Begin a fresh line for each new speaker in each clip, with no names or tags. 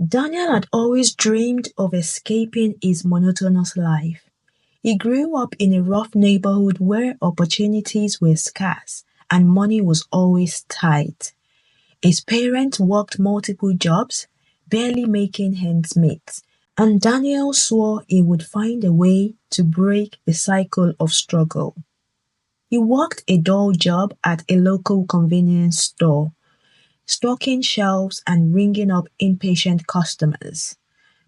Daniel had always dreamed of escaping his monotonous life. He grew up in a rough neighborhood where opportunities were scarce and money was always tight. His parents worked multiple jobs, barely making ends meet, and Daniel swore he would find a way to break the cycle of struggle. He worked a dull job at a local convenience store, stocking shelves and ringing up impatient customers,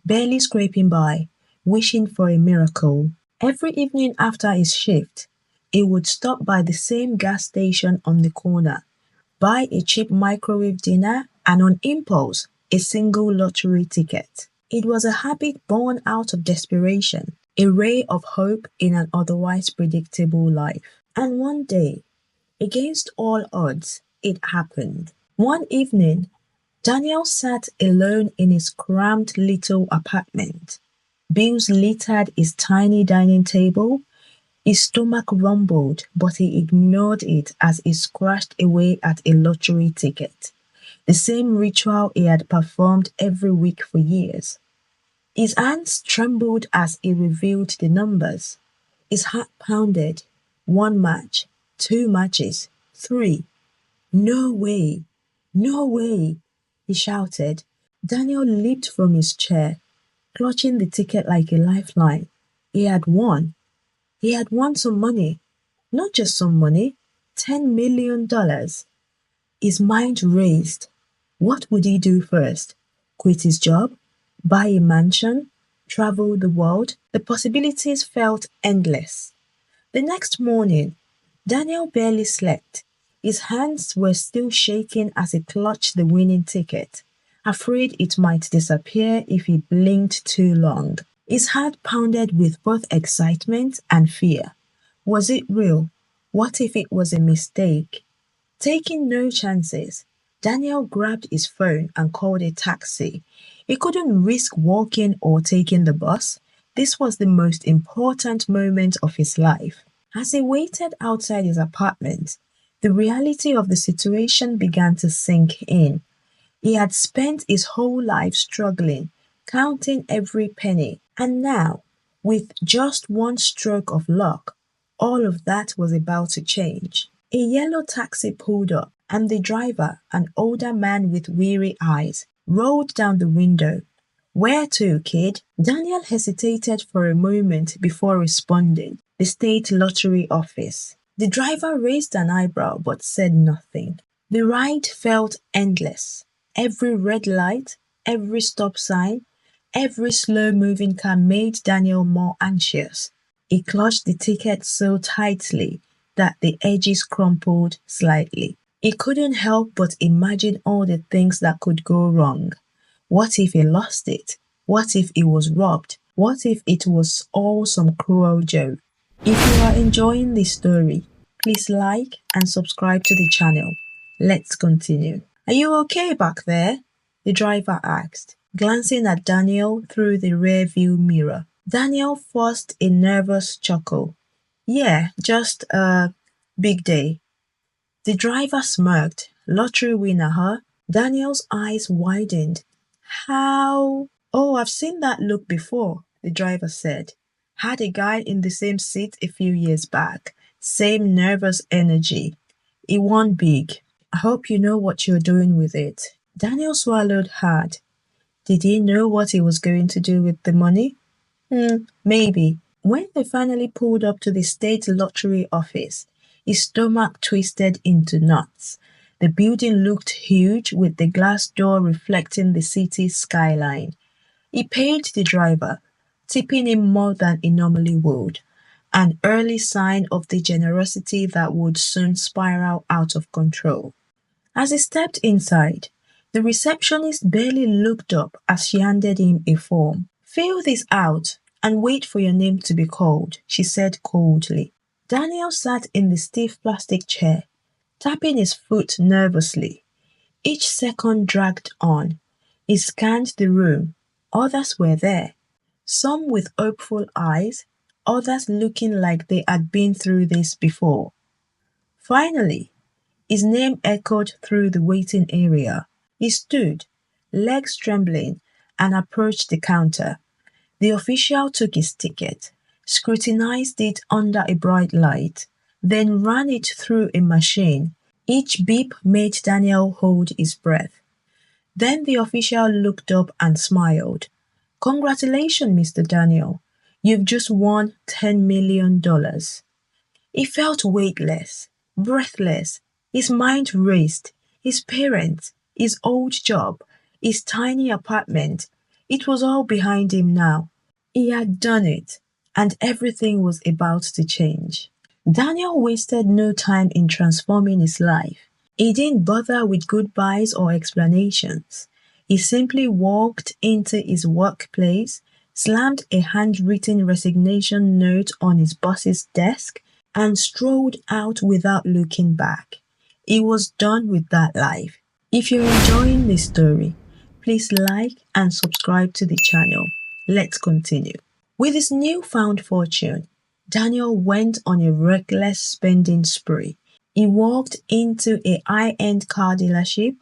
barely scraping by, wishing for a miracle. Every evening after his shift, he would stop by the same gas station on the corner, buy a cheap microwave dinner, and on impulse, a single lottery ticket. It was a habit born out of desperation, a ray of hope in an otherwise predictable life. And one day, against all odds, it happened. One evening, Daniel sat alone in his cramped little apartment. Bills littered his tiny dining table. His stomach rumbled, but he ignored it as he scratched away at a lottery ticket, the same ritual he had performed every week for years. His hands trembled as he revealed the numbers. His heart pounded. One match, two matches, three. No way! No way! He shouted. Daniel leaped from his chair, clutching the ticket like a lifeline. He had won. He had won some money. Not just some money, $10 million. His mind raced. What would he do first? Quit his job? Buy a mansion? Travel the world? The possibilities felt endless. The next morning, Daniel barely slept. His hands were still shaking as he clutched the winning ticket, afraid it might disappear if he blinked too long. His heart pounded with both excitement and fear. Was it real? What if it was a mistake? Taking no chances, Daniel grabbed his phone and called a taxi. He couldn't risk walking or taking the bus. This was the most important moment of his life. As he waited outside his apartment, the reality of the situation began to sink in. He had spent his whole life struggling, counting every penny, and now, with just one stroke of luck, all of that was about to change. A yellow taxi pulled up, and the driver, an older man with weary eyes, rolled down the window. Where to, kid? Daniel hesitated for a moment before responding. The state lottery office. The driver raised an eyebrow but said nothing. The ride felt endless. Every red light, every stop sign, every slow-moving car made Daniel more anxious. He clutched the ticket so tightly that the edges crumpled slightly. He couldn't help but imagine all the things that could go wrong. What if he lost it? What if he was robbed? What if it was all some cruel joke? If you are enjoying this story, please like and subscribe to the channel. Let's continue. Are you okay back there? The driver asked, glancing at Daniel through the rearview mirror. Daniel forced a nervous chuckle. Yeah, just a big day. The driver smirked. Lottery winner, huh? Daniel's eyes widened. How? Oh, I've seen that look before, the driver said. Had a guy in the same seat a few years back. Same nervous energy. He won big. I hope you know what you're doing with it. Daniel swallowed hard. Did he know what he was going to do with the money? Maybe. When they finally pulled up to the state lottery office, his stomach twisted into knots. The building looked huge with the glass door reflecting the city's skyline. He paid the driver, tipping him more than he normally would, an early sign of the generosity that would soon spiral out of control. As he stepped inside, the receptionist barely looked up as she handed him a form. Fill this out and wait for your name to be called, she said coldly. Daniel sat in the stiff plastic chair, tapping his foot nervously. Each second dragged on. He scanned the room. Others were there, some with hopeful eyes, others looking like they had been through this before. Finally, his name echoed through the waiting area. He stood, legs trembling, and approached the counter. The official took his ticket, scrutinized it under a bright light, then ran it through a machine. Each beep made Daniel hold his breath. Then the official looked up and smiled. Congratulations, Mr. Daniel. You've just won $10 million. He felt weightless, breathless. His mind raced. His parents, his old job, his tiny apartment. It was all behind him now. He had done it, and everything was about to change. Daniel wasted no time in transforming his life. He didn't bother with goodbyes or explanations. He simply walked into his workplace, slammed a handwritten resignation note on his boss's desk, and strolled out without looking back. He was done with that life. If you're enjoying this story, please like and subscribe to the channel. Let's continue. With his newfound fortune, Daniel went on a reckless spending spree. He walked into a high-end car dealership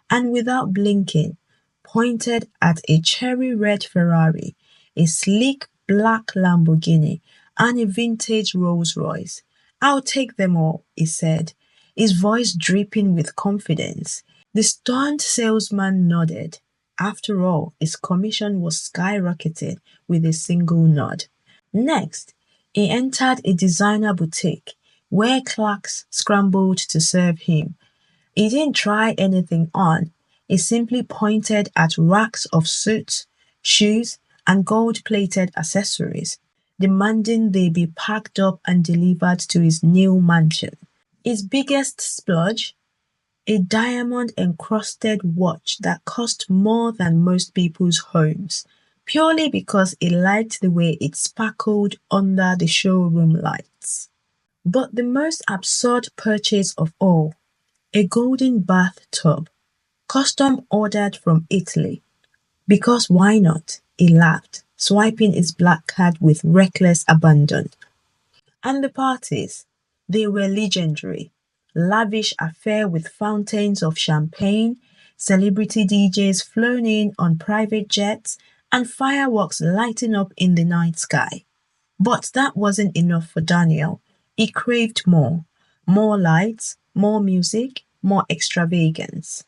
and without blinking, pointed at a cherry red Ferrari, a sleek black Lamborghini, and a vintage Rolls Royce. "I'll take them all," he said, his voice dripping with confidence. The stunned salesman nodded. After all, his commission was skyrocketing with a single nod. Next, he entered a designer boutique where clerks scrambled to serve him. He didn't try anything on. He simply pointed at racks of suits, shoes, and gold-plated accessories, demanding they be packed up and delivered to his new mansion. His biggest splurge? A diamond-encrusted watch that cost more than most people's homes, purely because he liked the way it sparkled under the showroom lights. But the most absurd purchase of all, a golden bathtub, custom ordered from Italy. Because why not? He laughed, swiping his black card with reckless abandon. And the parties, they were legendary. Lavish affair with fountains of champagne, celebrity DJs flown in on private jets, and fireworks lighting up in the night sky. But that wasn't enough for Daniel. He craved more. More lights, more music, more extravagance.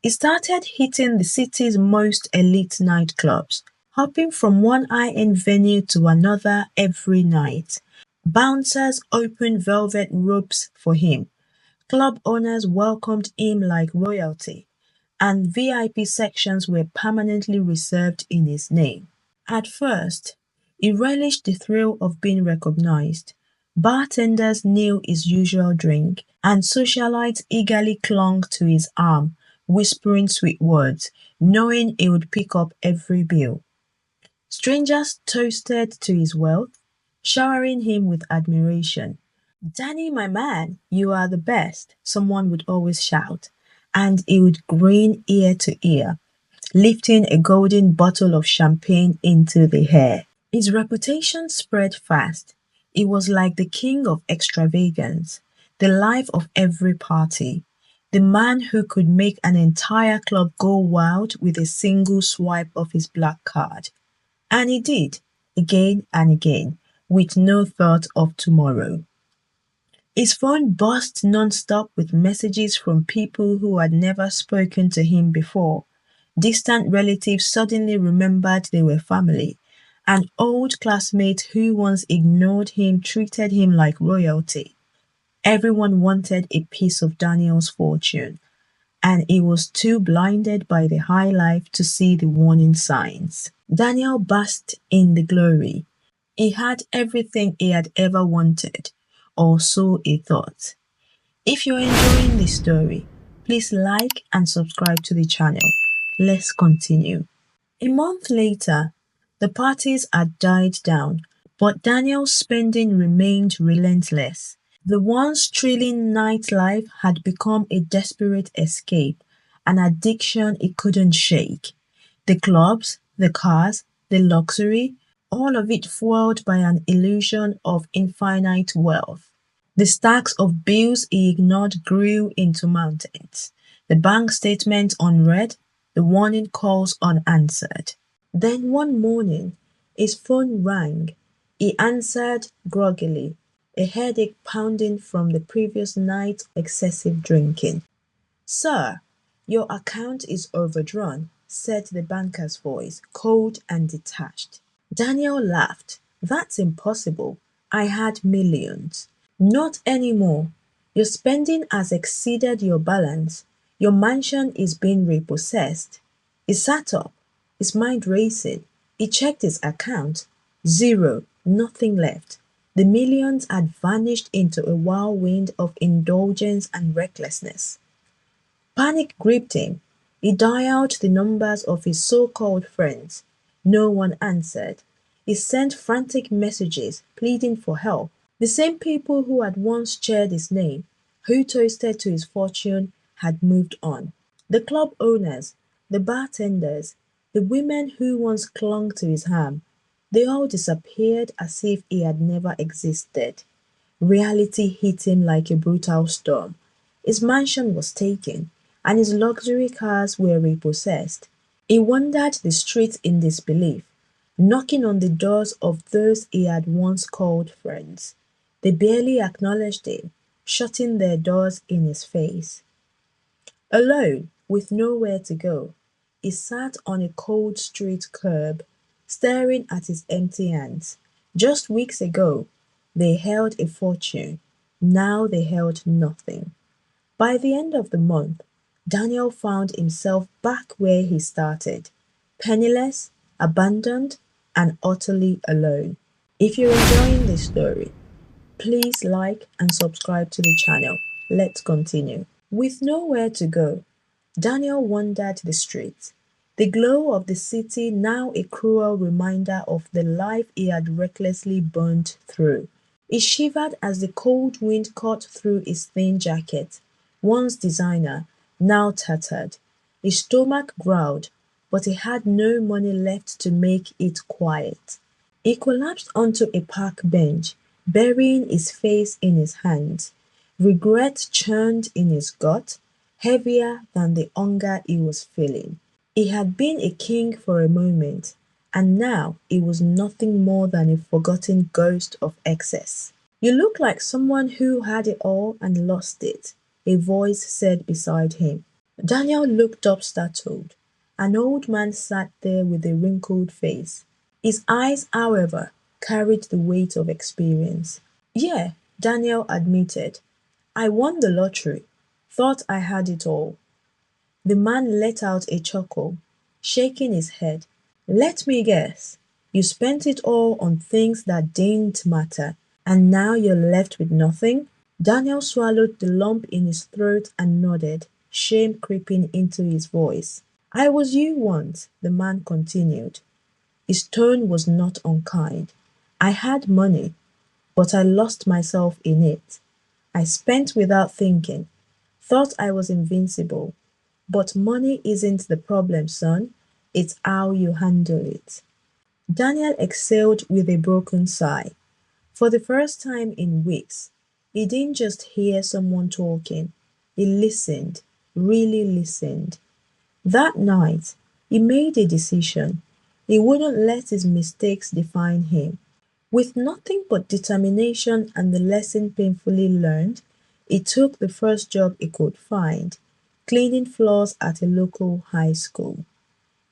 He started hitting the city's most elite nightclubs, hopping from one high-end venue to another every night. Bouncers opened velvet ropes for him. Club owners welcomed him like royalty, and VIP sections were permanently reserved in his name. At first, he relished the thrill of being recognized. Bartenders knew his usual drink, and socialites eagerly clung to his arm, whispering sweet words, knowing he would pick up every bill. Strangers toasted to his wealth, showering him with admiration. "Danny, my man, you are the best," someone would always shout, and he would grin ear to ear, lifting a golden bottle of champagne into the air. His reputation spread fast. He was like the king of extravagance, the life of every party, the man who could make an entire club go wild with a single swipe of his black card. And he did, again and again, with no thought of tomorrow. His phone buzzed non-stop with messages from people who had never spoken to him before. Distant relatives suddenly remembered they were family. An old classmate who once ignored him treated him like royalty. Everyone wanted a piece of Daniel's fortune, and he was too blinded by the high life to see the warning signs. Daniel basked in the glory. He had everything he had ever wanted, or so he thought. If you're enjoying this story, please like and subscribe to the channel. Let's continue. A month later, the parties had died down, but Daniel's spending remained relentless. The once thrilling nightlife had become a desperate escape, an addiction he couldn't shake. The clubs, the cars, the luxury, all of it fueled by an illusion of infinite wealth. The stacks of bills he ignored grew into mountains, the bank statements unread, the warning calls unanswered. Then one morning, his phone rang. He answered groggily, a headache pounding from the previous night's excessive drinking. "Sir, your account is overdrawn," said the banker's voice, cold and detached. Daniel laughed. "That's impossible. I had millions." "Not anymore. Your spending has exceeded your balance. Your mansion is being repossessed." He sat up, his mind racing. He checked his account. Zero, nothing left. The millions had vanished into a whirlwind of indulgence and recklessness. Panic gripped him. He dialed the numbers of his so-called friends. No one answered. He sent frantic messages pleading for help. The same people who had once cheered his name, who toasted to his fortune, had moved on. The club owners, the bartenders, the women who once clung to his arm, they all disappeared as if he had never existed. Reality hit him like a brutal storm. His mansion was taken, and his luxury cars were repossessed. He wandered the streets in disbelief, knocking on the doors of those he had once called friends. They barely acknowledged him, shutting their doors in his face. Alone, with nowhere to go, he sat on a cold street curb, staring at his empty hands. Just weeks ago, they held a fortune. Now they held nothing. By the end of the month, Daniel found himself back where he started, penniless, abandoned, and utterly alone. If you're enjoying this story, please like and subscribe to the channel. Let's continue. With nowhere to go, Daniel wandered the streets, the glow of the city now a cruel reminder of the life he had recklessly burnt through. He shivered as the cold wind cut through his thin jacket, once designer, now tattered. His stomach growled, but he had no money left to make it quiet. He collapsed onto a park bench, burying his face in his hands. Regret churned in his gut, heavier than the hunger he was feeling. He had been a king for a moment, and now he was nothing more than a forgotten ghost of excess. "You look like someone who had it all and lost it," a voice said beside him. Daniel looked up startled. An old man sat there with a wrinkled face. His eyes, however, carried the weight of experience. "Yeah," Daniel admitted. "I won the lottery. Thought I had it all." The man let out a chuckle, shaking his head. "Let me guess. You spent it all on things that didn't matter, and now you're left with nothing?" Daniel swallowed the lump in his throat and nodded, shame creeping into his voice. "I was you once," the man continued. His tone was not unkind. "I had money, but I lost myself in it. I spent without thinking, thought I was invincible. But money isn't the problem, son. It's how you handle it." Daniel exhaled with a broken sigh. For the first time in weeks, he didn't just hear someone talking, he listened, really listened. That night, he made a decision. He wouldn't let his mistakes define him. With nothing but determination and the lesson painfully learned, he took the first job he could find, cleaning floors at a local high school.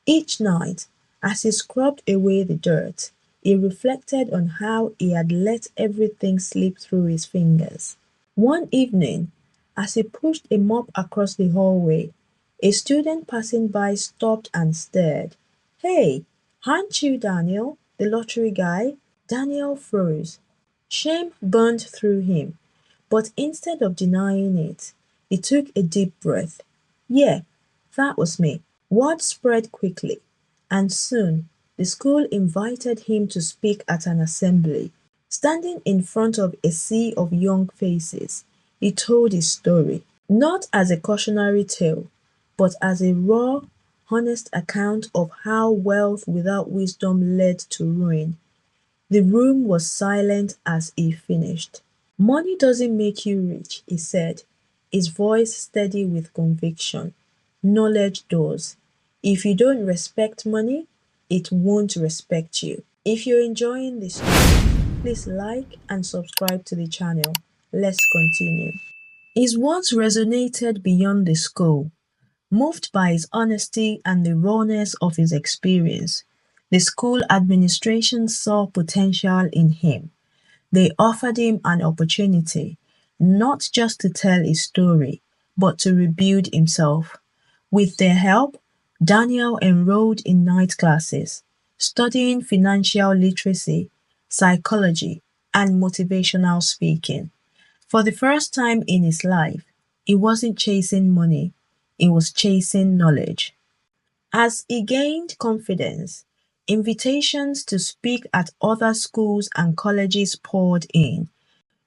Each night, as he scrubbed away the dirt, he reflected on how he had let everything slip through his fingers. One evening, as he pushed a mop across the hallway, a student passing by stopped and stared. "Hey, aren't you Daniel, the lottery guy?" Daniel froze. Shame burned through him, but instead of denying it, he took a deep breath. "Yeah, that was me." Word spread quickly, and soon the school invited him to speak at an assembly. Standing in front of a sea of young faces, he told his story, not as a cautionary tale, but as a raw, honest account of how wealth without wisdom led to ruin. The room was silent as he finished. "Money doesn't make you rich," he said, his voice steady with conviction. "Knowledge does. If you don't respect money, it won't respect you. If you're enjoying this story, please like and subscribe to the channel. Let's continue. His words resonated beyond the school. Moved by his honesty and the rawness of his experience, the school administration saw potential in him. They offered him an opportunity, not just to tell his story, but to rebuild himself. With their help, Daniel enrolled in night classes, studying financial literacy, psychology, and motivational speaking. For the first time in his life, he wasn't chasing money, he was chasing knowledge. As he gained confidence, invitations to speak at other schools and colleges poured in.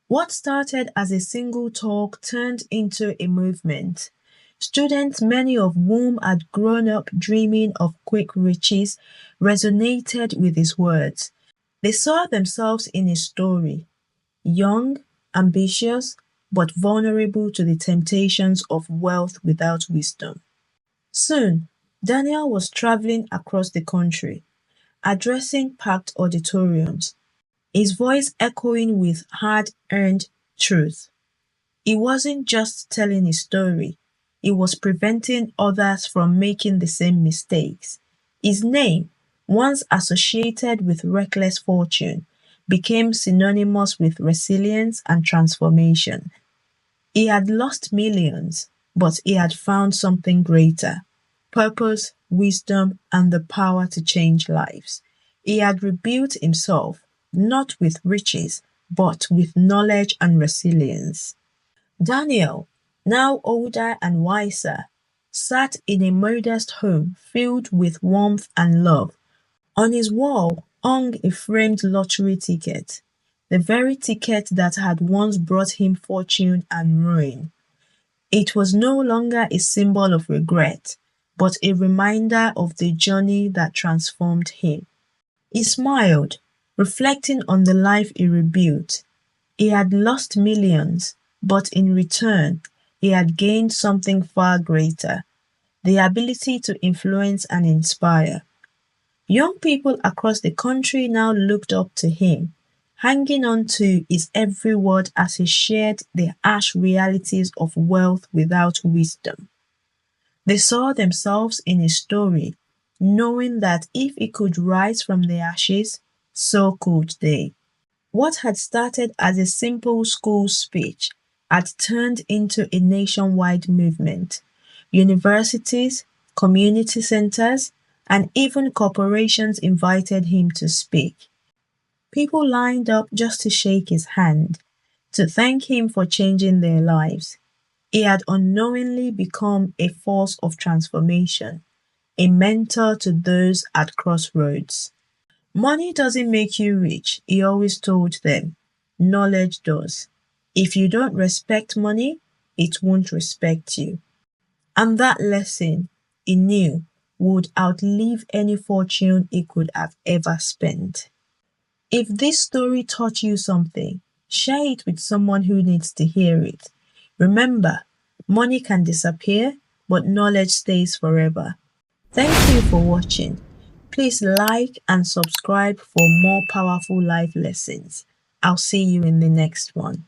What started as a single talk turned into a movement. Students, many of whom had grown up dreaming of quick riches, resonated with his words. They saw themselves in his story, young, ambitious, but vulnerable to the temptations of wealth without wisdom. Soon, Daniel was traveling across the country, addressing packed auditoriums, his voice echoing with hard-earned truth. He wasn't just telling his story, he was preventing others from making the same mistakes. His name, once associated with reckless fortune, became synonymous with resilience and transformation. He had lost millions, but he had found something greater: purpose, wisdom, and the power to change lives. He had rebuilt himself, not with riches, but with knowledge and resilience. Daniel, now older and wiser, sat in a modest home filled with warmth and love. On his wall hung a framed lottery ticket, the very ticket that had once brought him fortune and ruin. It was no longer a symbol of regret, but a reminder of the journey that transformed him. He smiled, reflecting on the life he rebuilt. He had lost millions, but in return, he had gained something far greater: the ability to influence and inspire. Young people across the country now looked up to him, hanging on to his every word as he shared the harsh realities of wealth without wisdom. They saw themselves in his story, knowing that if he could rise from the ashes, so could they. What had started as a simple school speech had turned into a nationwide movement. Universities, community centers, and even corporations invited him to speak. People lined up just to shake his hand, to thank him for changing their lives. He had unknowingly become a force of transformation, a mentor to those at crossroads. Money doesn't make you rich, he always told them. Knowledge does. If you don't respect money, it won't respect you. And that lesson, he knew, would outlive any fortune he could have ever spent. If this story taught you something, share it with someone who needs to hear it. Remember, money can disappear, but knowledge stays forever. Thank you for watching. Please like and subscribe for more powerful life lessons. I'll see you in the next one.